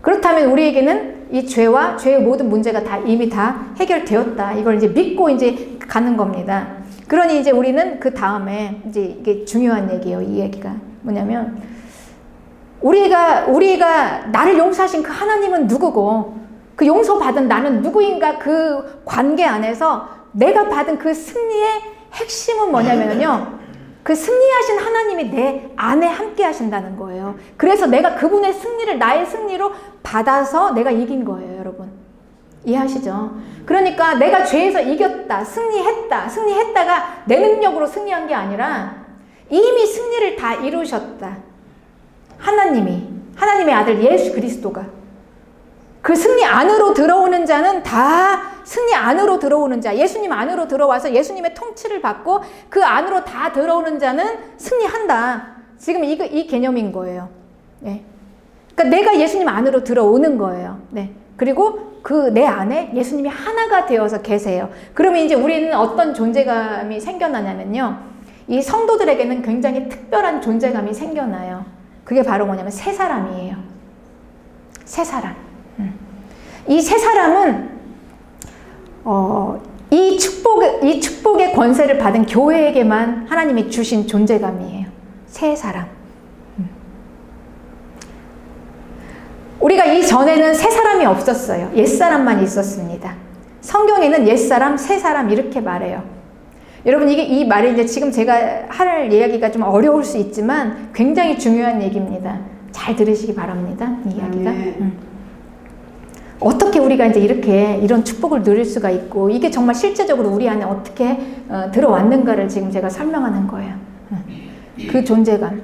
그렇다면 우리에게는 이 죄와 죄의 모든 문제가 다 이미 다 해결되었다. 이걸 이제 믿고 이제 가는 겁니다. 그러니 이제 우리는 그 다음에 이제 이게 중요한 얘기예요. 이 얘기가 뭐냐면 우리가 나를 용서하신 그 하나님은 누구고 그 용서받은 나는 누구인가 그 관계 안에서 내가 받은 그 승리의 핵심은 뭐냐면요. 그 승리하신 하나님이 내 안에 함께 하신다는 거예요. 그래서 내가 그분의 승리를 나의 승리로 받아서 내가 이긴 거예요, 여러분. 이해하시죠? 그러니까 내가 죄에서 이겼다, 승리했다가 내 능력으로 승리한 게 아니라 이미 승리를 다 이루셨다. 하나님의 아들 예수 그리스도가. 그 승리 안으로 들어오는 자는 다 승리 안으로 들어오는 자, 예수님 안으로 들어와서 예수님의 통치를 받고 그 안으로 다 들어오는 자는 승리한다. 지금 이 개념인 거예요. 네. 그러니까 내가 예수님 안으로 들어오는 거예요. 네. 그리고 그 내 안에 예수님이 하나가 되어서 계세요. 그러면 이제 우리는 어떤 존재감이 생겨나냐면요. 이 성도들에게는 굉장히 특별한 존재감이 생겨나요. 그게 바로 뭐냐면 새 사람이에요. 새 사람. 이 새 사람은 이 축복의 권세를 받은 교회에게만 하나님이 주신 존재감이에요. 새 사람. 우리가 이전에는 새 사람이 없었어요. 옛 사람만 있었습니다. 성경에는 옛 사람, 새 사람 이렇게 말해요. 여러분 이 말이 이제 지금 제가 할 이야기가 좀 어려울 수 있지만 굉장히 중요한 얘기입니다. 잘 들으시기 바랍니다. 이 이야기가. 어떻게 우리가 이제 이런 축복을 누릴 수가 있고 이게 정말 실제적으로 우리 안에 어떻게 들어왔는가를 지금 제가 설명하는 거예요. 그 존재감.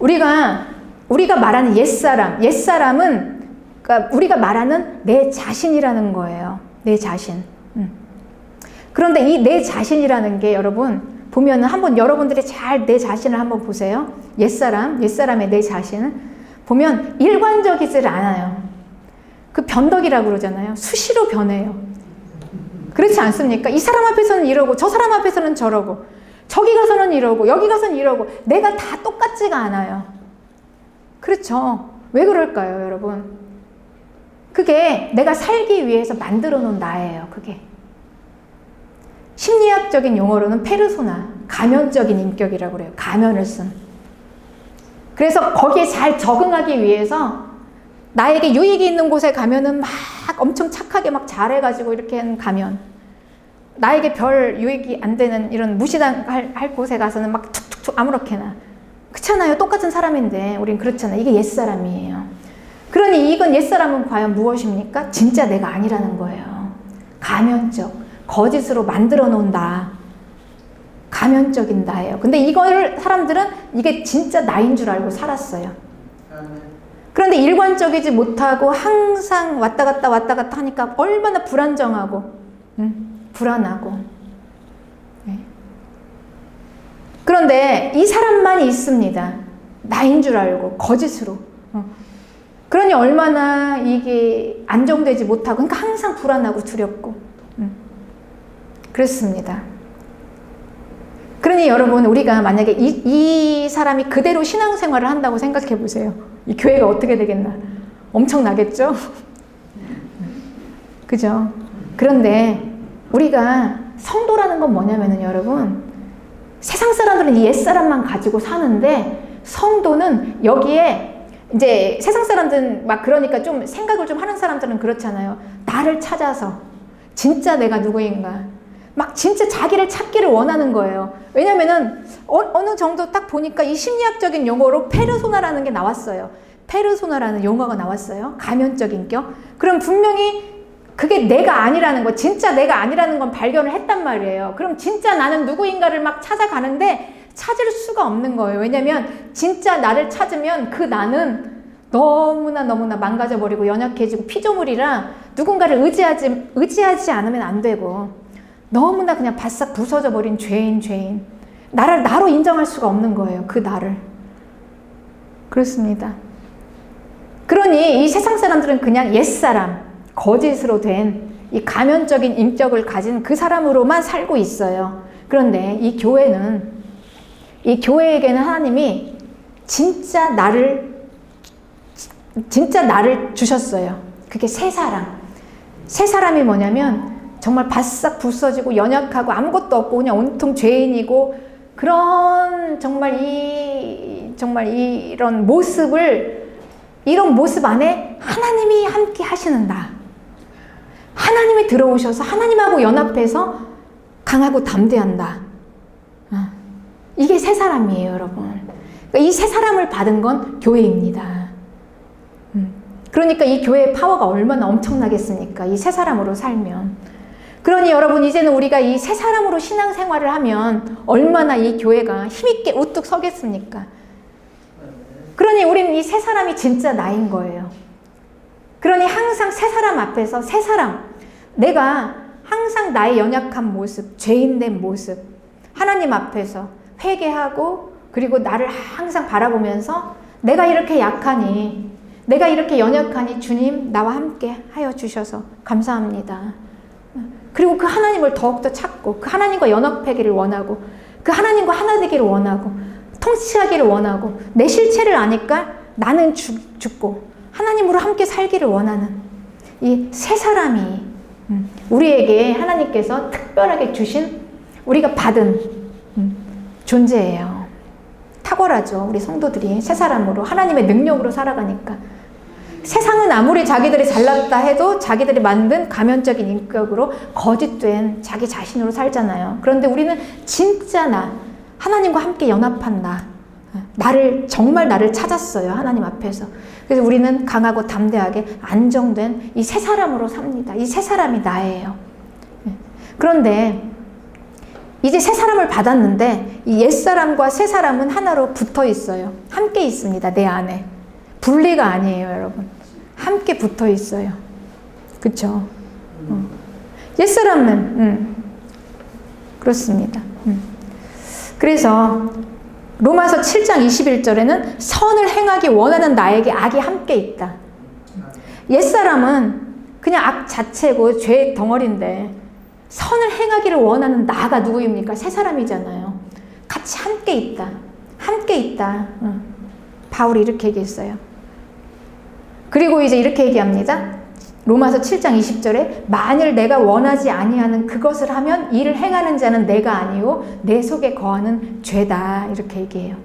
우리가 말하는 옛사람은 그러니까 우리가 말하는 내 자신이라는 거예요. 내 자신. 그런데 이 내 자신이라는 게 여러분 보면은 한번 여러분들이 잘 내 자신을 한번 보세요. 옛사람의 내 자신을 보면 일관적이질 않아요. 그 변덕이라고 그러잖아요. 수시로 변해요. 그렇지 않습니까? 이 사람 앞에서는 이러고 저 사람 앞에서는 저러고 저기 가서는 이러고 여기 가서는 이러고 내가 다 똑같지가 않아요. 그렇죠? 왜 그럴까요, 여러분? 그게 내가 살기 위해서 만들어 놓은 나예요. 그게 심리학적인 용어로는 페르소나, 가면적인 인격이라고 그래요. 가면을 쓴. 그래서 거기에 잘 적응하기 위해서 나에게 유익이 있는 곳에 가면은 막 엄청 착하게 막 잘해가지고 이렇게 하는 가면, 나에게 별 유익이 안 되는 이런 무시당할 곳에 가서는 막 툭툭툭 아무렇게나. 그렇잖아요. 똑같은 사람인데 우린 그렇잖아요. 이게 옛사람이에요. 그러니 이건 옛사람은 과연 무엇입니까? 진짜 내가 아니라는 거예요. 가면적, 거짓으로 만들어 놓은 나, 가면적인 나예요. 근데 이걸 사람들은 이게 진짜 나인 줄 알고 살았어요. 그런데 일관적이지 못하고 항상 왔다 갔다 하니까 얼마나 불안정하고 불안하고. 네. 그런데 이 사람만 있습니다. 나인 줄 알고 거짓으로. 그러니 얼마나 이게 안정되지 못하고, 그러니까 항상 불안하고 두렵고. 그렇습니다. 그러니 여러분, 우리가 만약에 이 사람이 그대로 신앙생활을 한다고 생각해 보세요. 이 교회가 어떻게 되겠나? 엄청나겠죠? 그죠? 그런데 우리가 성도라는 건 뭐냐면은 여러분, 세상 사람들은 이 옛사람만 가지고 사는데 성도는 여기에 이제 세상 사람들은 막 그러니까 좀 생각을 좀 하는 사람들은 그렇잖아요. 나를 찾아서 진짜 내가 누구인가? 막 진짜 자기를 찾기를 원하는 거예요. 왜냐면은 어느 정도 딱 보니까 이 심리학적인 용어로 페르소나라는 게 나왔어요. 페르소나라는 용어가 나왔어요. 가면적 인격. 그럼 분명히 그게 내가 아니라는 거, 진짜 내가 아니라는 건 발견을 했단 말이에요. 그럼 진짜 나는 누구인가를 막 찾아가는데 찾을 수가 없는 거예요. 왜냐면 진짜 나를 찾으면 그 나는 너무나 망가져버리고 연약해지고 피조물이라 누군가를 의지하지 않으면 안 되고 너무나 그냥 바싹 부서져 버린 죄인. 나를 나로 인정할 수가 없는 거예요. 그 나를. 그렇습니다. 그러니 이 세상 사람들은 그냥 옛사람, 거짓으로 된 이 가면적인 인격을 가진 그 사람으로만 살고 있어요. 그런데 이 교회에게는 하나님이 진짜 나를 주셨어요. 그게 새 사람. 새 사람이 뭐냐면 정말 바싹 부서지고 연약하고 아무것도 없고 그냥 온통 죄인이고 그런 정말 이런 모습 안에 하나님이 함께 하시는 나. 하나님이 들어오셔서 하나님하고 연합해서 강하고 담대한 나. 이게 새 사람이에요, 여러분. 그러니까 이 새 사람을 받은 건 교회입니다. 그러니까 이 교회의 파워가 얼마나 엄청나겠습니까? 이 새 사람으로 살면. 그러니 여러분, 이제는 우리가 이 새 사람으로 신앙생활을 하면 얼마나 이 교회가 힘있게 우뚝 서겠습니까? 그러니 우리는 이 새 사람이 진짜 나인 거예요. 그러니 항상 새 사람 앞에서 내가 항상 나의 연약한 모습, 죄인된 모습, 하나님 앞에서 회개하고 그리고 나를 항상 바라보면서 내가 이렇게 약하니, 내가 이렇게 연약하니 주님 나와 함께 하여 주셔서 감사합니다. 그리고 그 하나님을 더욱더 찾고 그 하나님과 연합하기를 원하고 그 하나님과 하나 되기를 원하고 통치하기를 원하고 내 실체를 아니까 나는 죽고 하나님으로 함께 살기를 원하는 이 새 사람이 우리에게 하나님께서 특별하게 주신 우리가 받은 존재예요. 탁월하죠. 우리 성도들이 새 사람으로 하나님의 능력으로 살아가니까. 세상은 아무리 자기들이 잘났다 해도 자기들이 만든 가면적인 인격으로 거짓된 자기 자신으로 살잖아요. 그런데 우리는 진짜 하나님과 함께 연합한 정말 나를 찾았어요. 하나님 앞에서. 그래서 우리는 강하고 담대하게 안정된 이 새 사람으로 삽니다. 이 새 사람이 나예요. 그런데 이제 새 사람을 받았는데 이 옛사람과 새 사람은 하나로 붙어 있어요. 함께 있습니다. 내 안에. 분리가 아니에요, 여러분. 함께 붙어 있어요. 그쵸? 옛사람은 그렇습니다. 그래서 로마서 7장 21절에는 선을 행하기 원하는 나에게 악이 함께 있다. 옛사람은 그냥 악 자체고 죄의 덩어리인데 선을 행하기를 원하는 나가 누구입니까? 새 사람이잖아요. 같이 함께 있다. 함께 있다. 바울이 이렇게 얘기했어요. 그리고 이제 이렇게 얘기합니다. 로마서 7장 20절에 만일 내가 원하지 아니하는 그것을 하면 이를 행하는 자는 내가 아니오 내 속에 거하는 죄다. 이렇게 얘기해요.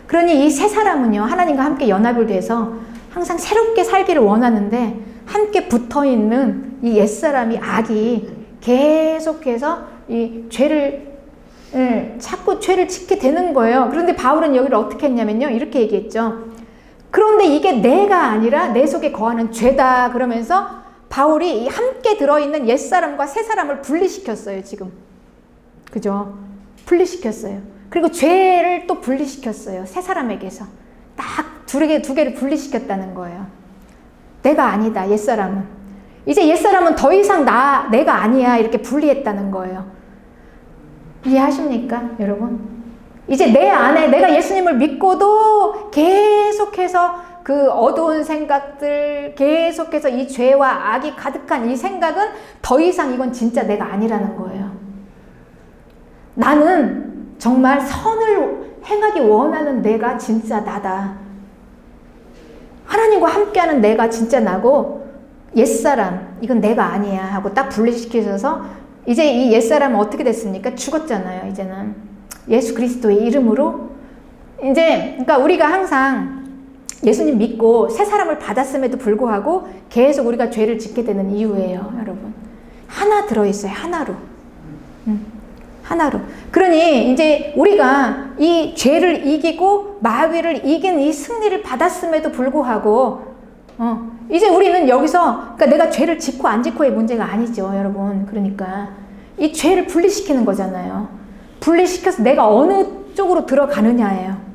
그러니 이 새 사람은요, 하나님과 함께 연합을 돼서 항상 새롭게 살기를 원하는데 함께 붙어있는 이 옛사람이 악이 계속해서 이 죄를 자꾸 죄를 짓게 되는 거예요. 그런데 바울은 여기를 어떻게 했냐면요, 이렇게 얘기했죠. 그런데 이게 내가 아니라 내 속에 거하는 죄다. 그러면서 바울이 이 함께 들어있는 옛사람과 새사람을 분리시켰어요, 지금. 그죠? 분리시켰어요. 그리고 죄를 또 분리시켰어요, 새사람에게서. 딱 두 개를 분리시켰다는 거예요. 내가 아니다, 옛사람은. 이제 옛사람은 더 이상 내가 아니야, 이렇게 분리했다는 거예요. 이해하십니까, 여러분? 이제 내 안에 내가 예수님을 믿고도 계속해서 그 어두운 생각들, 계속해서 이 죄와 악이 가득한 이 생각은 더 이상 이건 진짜 내가 아니라는 거예요. 나는 정말 선을 행하기 원하는 내가 진짜 나다. 하나님과 함께하는 내가 진짜 나고 옛사람, 이건 내가 아니야 하고 딱 분리시키셔서 이제 이 옛사람은 어떻게 됐습니까? 죽었잖아요, 이제는. 예수 그리스도의 이름으로 이제, 그러니까 우리가 항상 예수님 믿고 새 사람을 받았음에도 불구하고 계속 우리가 죄를 짓게 되는 이유예요, 여러분. 하나 들어있어요, 하나로. 하나로. 그러니 이제 우리가 이 죄를 이기고 마귀를 이긴 이 승리를 받았음에도 불구하고 이제 우리는 여기서 그러니까 내가 죄를 짓고 안 짓고의 문제가 아니죠, 여러분. 그러니까 이 죄를 분리시키는 거잖아요. 분리시켜서 내가 어느 쪽으로 들어가느냐예요.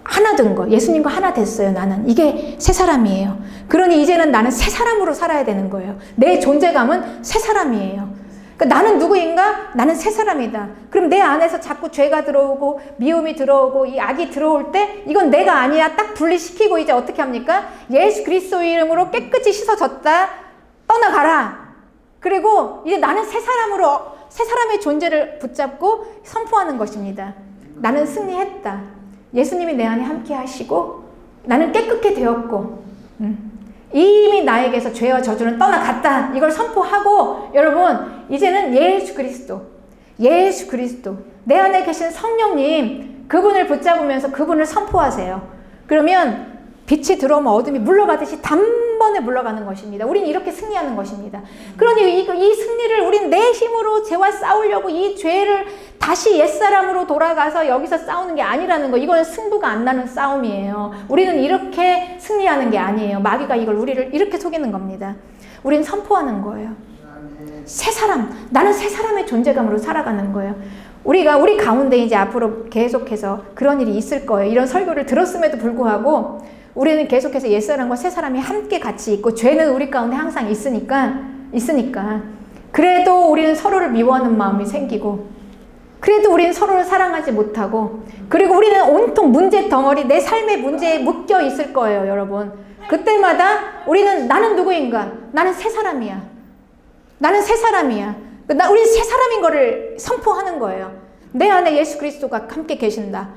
하나 된 거, 예수님과 하나 됐어요. 나는 이게 새 사람이에요. 그러니 이제는 나는 새 사람으로 살아야 되는 거예요. 내 존재감은 새 사람이에요. 그러니까 나는 누구인가? 나는 새 사람이다. 그럼 내 안에서 자꾸 죄가 들어오고 미움이 들어오고 이 악이 들어올 때 이건 내가 아니야. 딱 분리시키고 이제 어떻게 합니까? 예수 그리스도의 이름으로 깨끗이 씻어졌다. 떠나가라. 그리고 이제 나는 새 사람으로 새 사람의 존재를 붙잡고 선포하는 것입니다. 나는 승리했다. 예수님이 내 안에 함께 하시고 나는 깨끗게 되었고 이미 나에게서 죄와 저주는 떠나갔다. 이걸 선포하고 여러분 이제는 예수 그리스도 내 안에 계신 성령님 그분을 붙잡으면서 그분을 선포하세요. 그러면 빛이 들어오면 어둠이 물러가듯이 단번에 물러가는 것입니다. 우리는 이렇게 승리하는 것입니다. 그러니 이 승리를 우리는 내 힘으로 죄와 싸우려고 이 죄를 다시 옛사람으로 돌아가서 여기서 싸우는 게 아니라는 거. 이거는 승부가 안 나는 싸움이에요. 우리는 이렇게 승리하는 게 아니에요. 마귀가 우리를 이렇게 속이는 겁니다. 우리는 선포하는 거예요. 새 사람, 나는 새 사람의 존재감으로 살아가는 거예요. 우리 가운데 이제 앞으로 계속해서 그런 일이 있을 거예요. 이런 설교를 들었음에도 불구하고 우리는 계속해서 옛사람과 새사람이 함께 같이 있고 죄는 우리 가운데 항상 있으니까 그래도 우리는 서로를 미워하는 마음이 생기고 그래도 우리는 서로를 사랑하지 못하고 그리고 우리는 온통 문제 덩어리 내 삶의 문제에 묶여 있을 거예요, 여러분. 그때마다 우리는 나는 누구인가? 나는 새 사람이야. 우리는 새 사람인 거를 선포하는 거예요. 내 안에 예수 그리스도가 함께 계신다.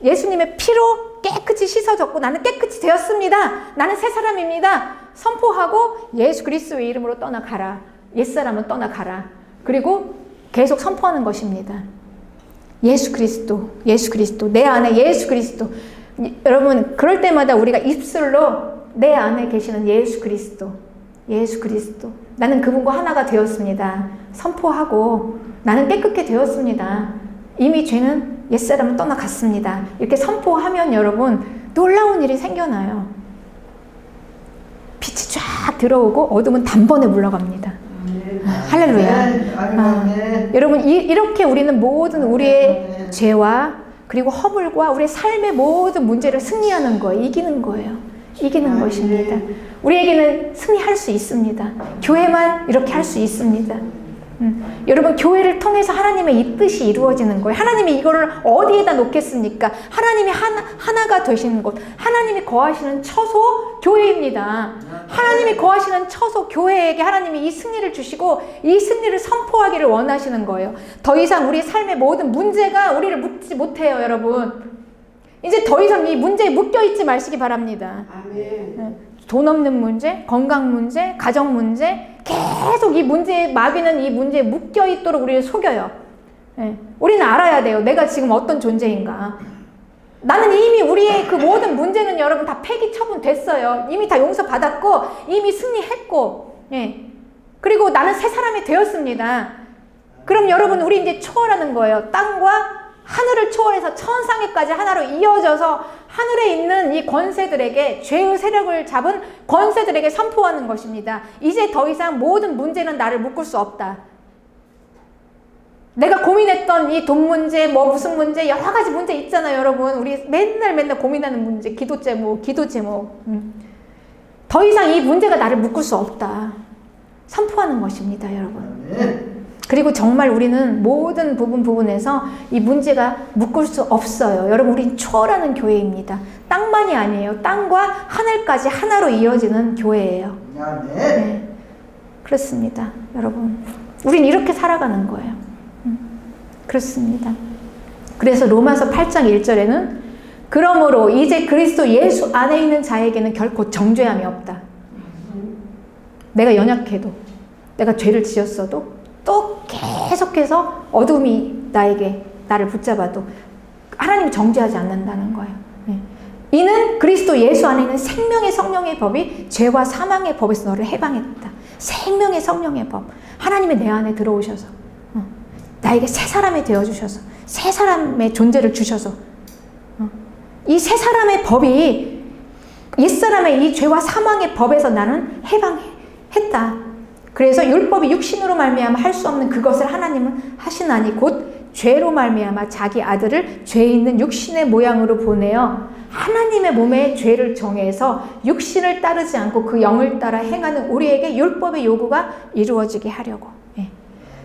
예수님의 피로 깨끗이 씻어졌고 나는 깨끗이 되었습니다. 나는 새 사람입니다. 선포하고 예수 그리스도의 이름으로 떠나가라. 옛사람은 떠나가라. 그리고 계속 선포하는 것입니다. 예수 그리스도 내 안에 예수 그리스도. 여러분 그럴 때마다 우리가 입술로 내 안에 계시는 예수 그리스도 나는 그분과 하나가 되었습니다. 선포하고 나는 깨끗게 되었습니다. 이미 죄는 옛사람은 떠나갔습니다. 이렇게 선포하면 여러분 놀라운 일이 생겨나요. 빛이 쫙 들어오고 어둠은 단번에 물러갑니다. 할렐루야. 여러분 이렇게 우리는 모든 우리의 죄와 그리고 허물과 우리의 삶의 모든 문제를 승리하는 거예요. 이기는 것입니다. 우리에게는 승리할 수 있습니다. 교회만 이렇게 할 수 있습니다. 여러분 교회를 통해서 하나님의 이 뜻이 이루어지는 거예요. 하나님이 이거를 어디에다 놓겠습니까? 하나님이 하나가 되시는 곳, 하나님이 거하시는 처소 교회입니다. 하나님이 거하시는 처소 교회에게 하나님이 이 승리를 주시고 이 승리를 선포하기를 원하시는 거예요. 더 이상 우리 삶의 모든 문제가 우리를 묶지 못해요, 여러분. 이제 더 이상 이 문제에 묶여있지 마시기 바랍니다. 아멘. 돈 없는 문제, 건강 문제, 가정 문제, 계속 이 문제에, 마귀는 이 문제에 묶여있도록 우리를 속여요. 우리는 알아야 돼요. 내가 지금 어떤 존재인가. 나는 이미 우리의 그 모든 문제는 여러분 다 폐기 처분됐어요. 이미 다 용서받았고, 이미 승리했고, 그리고 나는 새 사람이 되었습니다. 그럼 여러분, 우리 이제 초월하는 거예요. 땅과 하늘을 초월해서 천상에까지 하나로 이어져서 하늘에 있는 이 권세들에게, 죄의 세력을 잡은 권세들에게 선포하는 것입니다. 이제 더 이상 모든 문제는 나를 묶을 수 없다. 내가 고민했던 이 돈 문제, 무슨 문제, 여러 가지 문제 있잖아요, 여러분. 우리 맨날 고민하는 문제, 기도 제목. 더 이상 이 문제가 나를 묶을 수 없다. 선포하는 것입니다, 여러분. 그리고 정말 우리는 모든 부분에서 이 문제가 묶을 수 없어요. 여러분, 우린 초월하는 교회입니다. 땅만이 아니에요. 땅과 하늘까지 하나로 이어지는 교회예요. 네. 그렇습니다, 여러분. 우린 이렇게 살아가는 거예요. 그렇습니다. 그래서 로마서 8장 1절에는 그러므로 이제 그리스도 예수 안에 있는 자에게는 결코 정죄함이 없다. 내가 연약해도, 내가 죄를 지었어도 또 계속해서 어둠이 나를 붙잡아도 하나님이 정죄하지 않는다는 거예요. 이는 그리스도 예수 안에 있는 생명의 성령의 법이 죄와 사망의 법에서 너를 해방했다. 생명의 성령의 법. 하나님이 내 안에 들어오셔서 나에게 새 사람이 되어주셔서 새 사람의 존재를 주셔서 이 새 사람의 법이 옛사람의 이 죄와 사망의 법에서 나는 해방했다. 그래서 율법이 육신으로 말미암아 할 수 없는 그것을 하나님은 하시나니 곧 죄로 말미암아 자기 아들을 죄 있는 육신의 모양으로 보내어 하나님의 몸에 죄를 정해서 육신을 따르지 않고 그 영을 따라 행하는 우리에게 율법의 요구가 이루어지게 하려고.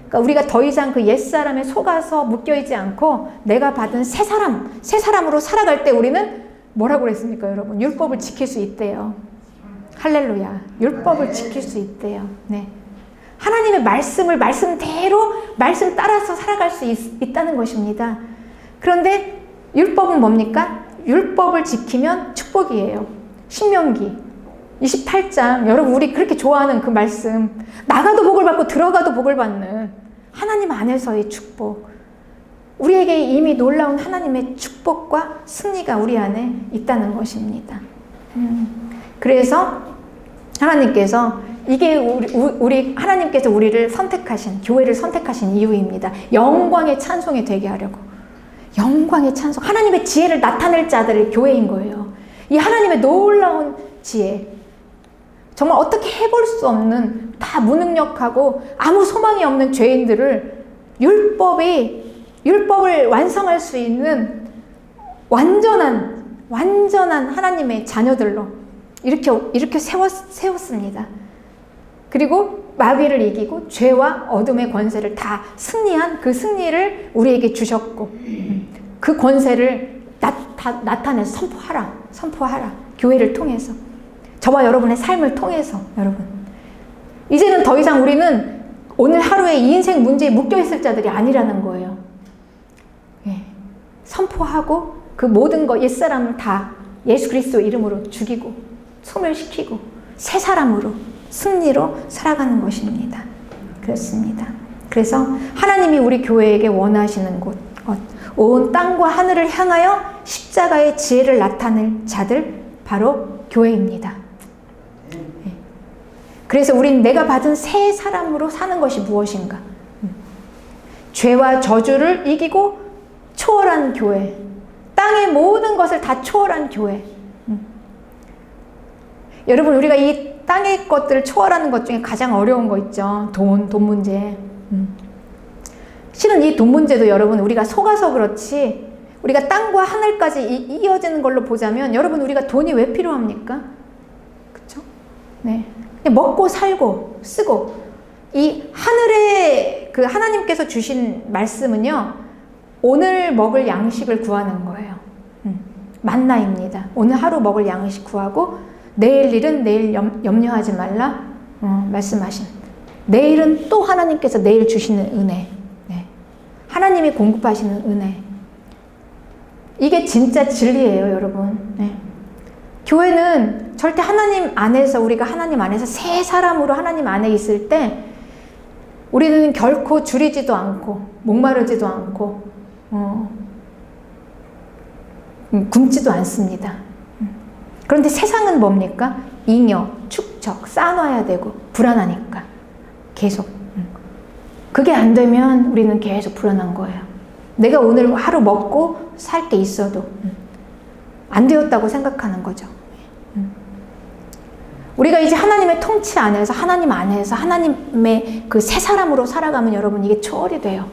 그러니까 우리가 더 이상 그 옛사람에 속아서 묶여있지 않고 내가 받은 새 사람으로 살아갈 때 우리는 뭐라고 그랬습니까, 여러분? 율법을 지킬 수 있대요. 할렐루야. 율법을 지킬 수 있대요. 네. 하나님의 말씀대로 말씀 따라서 살아갈 수 있다는 것입니다. 그런데 율법은 뭡니까? 율법을 지키면 축복이에요. 신명기 28장, 여러분 우리 그렇게 좋아하는 그 말씀, 나가도 복을 받고 들어가도 복을 받는 하나님 안에서의 축복, 우리에게 이미 놀라운 하나님의 축복과 승리가 우리 안에 있다는 것입니다. 그래서 하나님께서 이게 우리 하나님께서 우리를 선택하신, 교회를 선택하신 이유입니다. 영광의 찬송이 되게 하려고. 영광의 찬송, 하나님의 지혜를 나타낼 자들이 교회인 거예요. 이 하나님의 놀라운 지혜, 정말 어떻게 해볼 수 없는, 다 무능력하고 아무 소망이 없는 죄인들을 율법을 완성할 수 있는 완전한 하나님의 자녀들로 이렇게 세웠습니다. 그리고 마귀를 이기고 죄와 어둠의 권세를 다 승리한 그 승리를 우리에게 주셨고, 그 권세를 나타내서 선포하라. 교회를 통해서, 저와 여러분의 삶을 통해서. 여러분, 이제는 더 이상 우리는 오늘 하루에 이 인생 문제에 묶여있을 자들이 아니라는 거예요. 선포하고 그 모든 것, 옛사람을 다 예수 그리스도 이름으로 죽이고 소멸시키고 새 사람으로, 승리로 살아가는 것입니다. 그렇습니다. 그래서 하나님이 우리 교회에게 원하시는 곳, 온 땅과 하늘을 향하여 십자가의 지혜를 나타낼 자들, 바로 교회입니다. 그래서 우린 내가 받은 새 사람으로 사는 것이 무엇인가? 죄와 저주를 이기고 초월한 교회, 땅의 모든 것을 다 초월한 교회. 여러분, 우리가 이 땅의 것들을 초월하는 것 중에 가장 어려운 거 있죠. 돈 문제. 실은 이 돈 문제도 여러분, 우리가 속아서 그렇지, 우리가 땅과 하늘까지 이어지는 걸로 보자면, 여러분, 우리가 돈이 왜 필요합니까? 그쵸? 네. 그냥 먹고 살고 쓰고, 이 하늘에 그 하나님께서 주신 말씀은요, 오늘 먹을 양식을 구하는 거예요. 만나입니다. 오늘 하루 먹을 양식 구하고, 내일 일은 내일 염려하지 말라 말씀하신, 내일은 또 하나님께서 내일 주시는 은혜, 네. 하나님이 공급하시는 은혜, 이게 진짜 진리예요, 여러분. 네. 교회는 절대 하나님 안에서, 우리가 하나님 안에서 새 사람으로 하나님 안에 있을 때 우리는 결코 줄이지도 않고 목마르지도 않고 굶지도 않습니다. 그런데 세상은 뭡니까? 잉여, 축적, 쌓아놔야 되고 불안하니까 계속. 그게 안 되면 우리는 계속 불안한 거예요. 내가 오늘 하루 먹고 살 게 있어도 안 되었다고 생각하는 거죠. 우리가 이제 하나님의 통치 안에서, 하나님 안에서 하나님의 그 새 사람으로 살아가면 여러분, 이게 초월이 돼요.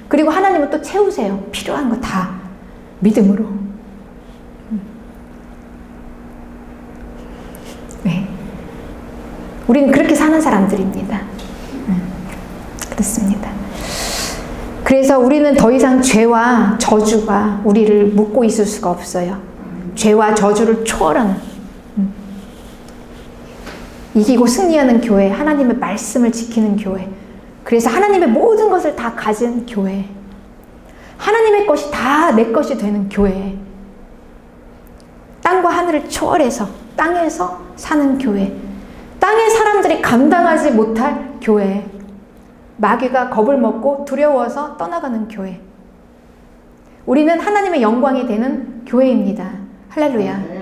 그리고 하나님은 또 채우세요. 필요한 거 다 믿음으로. 네. 우리는 그렇게 사는 사람들입니다. 그렇습니다. 그래서 우리는 더 이상 죄와 저주가 우리를 묶고 있을 수가 없어요. 죄와 저주를 초월하는, 이기고 승리하는 교회, 하나님의 말씀을 지키는 교회, 그래서 하나님의 모든 것을 다 가진 교회, 하나님의 것이 다 내 것이 되는 교회, 땅과 하늘을 초월해서 땅에서 사는 교회, 땅의 사람들이 감당하지 못할 교회, 마귀가 겁을 먹고 두려워서 떠나가는 교회, 우리는 하나님의 영광이 되는 교회입니다. 할렐루야.